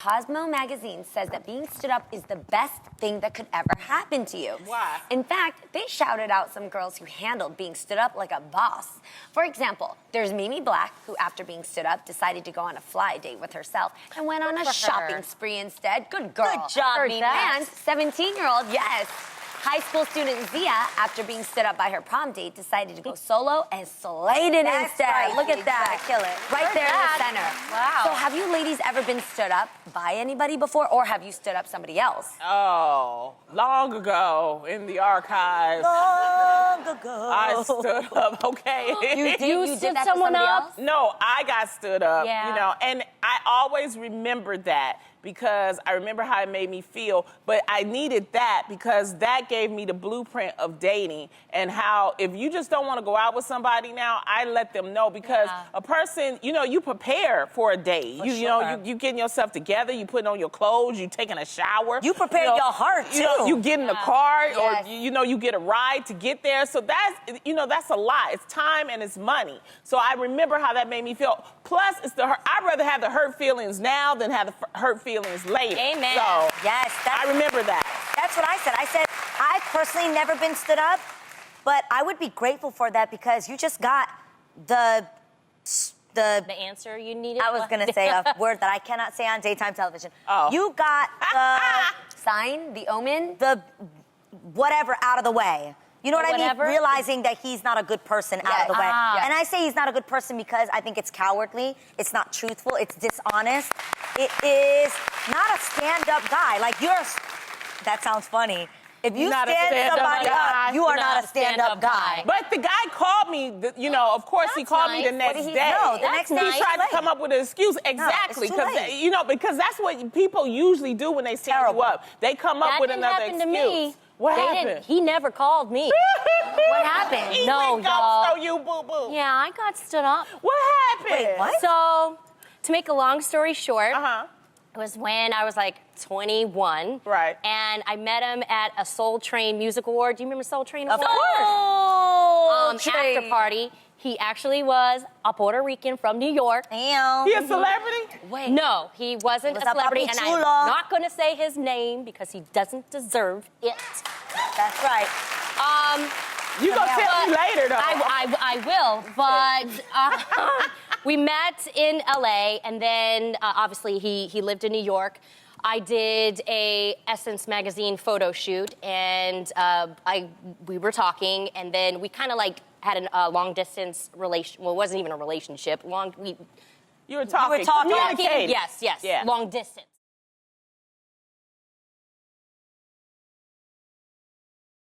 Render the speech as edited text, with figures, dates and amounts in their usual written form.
Cosmo magazine says that being stood up is the best thing that could ever happen to you. Why? In fact, they shouted out some girls who handled being stood up like a boss. For example, there's Mimi Black, who after being stood up decided to go on a fly date with herself and went on a shopping spree instead. Good girl. Good job, Mimi. And 17-year-old, yes. High school student Zia, after being stood up by her prom date, decided to go solo and slayed it instead. Right. Look at that. Kill it. Right there in the center. Wow. So have you ladies ever been stood up by anybody before, or have you stood up somebody else? Oh, long ago in the archives, Long ago. I stood up, okay? You stood that to someone somebody up? else? No, I got stood up, Yeah. you know, and I always remembered that because I remember how it made me feel, but I needed that because that gave me the blueprint of dating and how if you just don't want to go out with somebody now, I let them know because a person, you know, you prepare for a date. You know, you getting yourself together, you putting on your clothes, you taking a shower. You prepare your heart, You know, too. you get in the car Yes. or, you know, you get a ride to get there. So that's, you know, that's a lot. It's time and it's money. So I remember how that made me feel. Plus, I'd rather have the hurt feelings now than have the hurt feelings later. Amen. So Yes, I remember that. That's what I said. I said, I've personally never been stood up, but I would be grateful for that because you just got the answer you needed? I was going to say a word that I cannot say on daytime television. Oh. You got Sign, the omen? the whatever out of the way. You know what I mean? Whatever? Realizing that he's not a good person out of the way. Yes. And I say he's not a good person because I think it's cowardly, it's not truthful, it's dishonest. It is not a stand-up guy. Like that sounds funny. If you Not a stand stand-up somebody guy. up, you are not a stand-up guy. But the guy called me, you know, of course he That's called me the nice. next What did he- day. No, the That's next day nice. He tried to come up with an excuse. Exactly. too late. You know, because that's what people usually do when they stand Terrible. you up. They come up That with didn't another happen excuse. to me. What They happened? didn't. He never called me. What happened? He No, went ghost y'all. on you, boo-boo. Yeah, I got stood up. What happened? Wait, what? So, to make a long story short, Uh-huh. it was when I was like 21. Right. And I met him at a Soul Train Music Award. Do you remember Soul Train Award? After party. He actually was a Puerto Rican from New York. Damn. He a celebrity? Wait. No, he wasn't a Was a celebrity, and papi I'm chulo. not going to say his name because he doesn't deserve it. That's right. You gonna tell me later, though. I will, but we met in LA, and then obviously he lived in New York. I did a Essence magazine photo shoot, and we were talking, and then we kind of like had a long distance relation. Well, it wasn't even a relationship. You were talking. talking. Communicating. Yes, Yeah. long distance.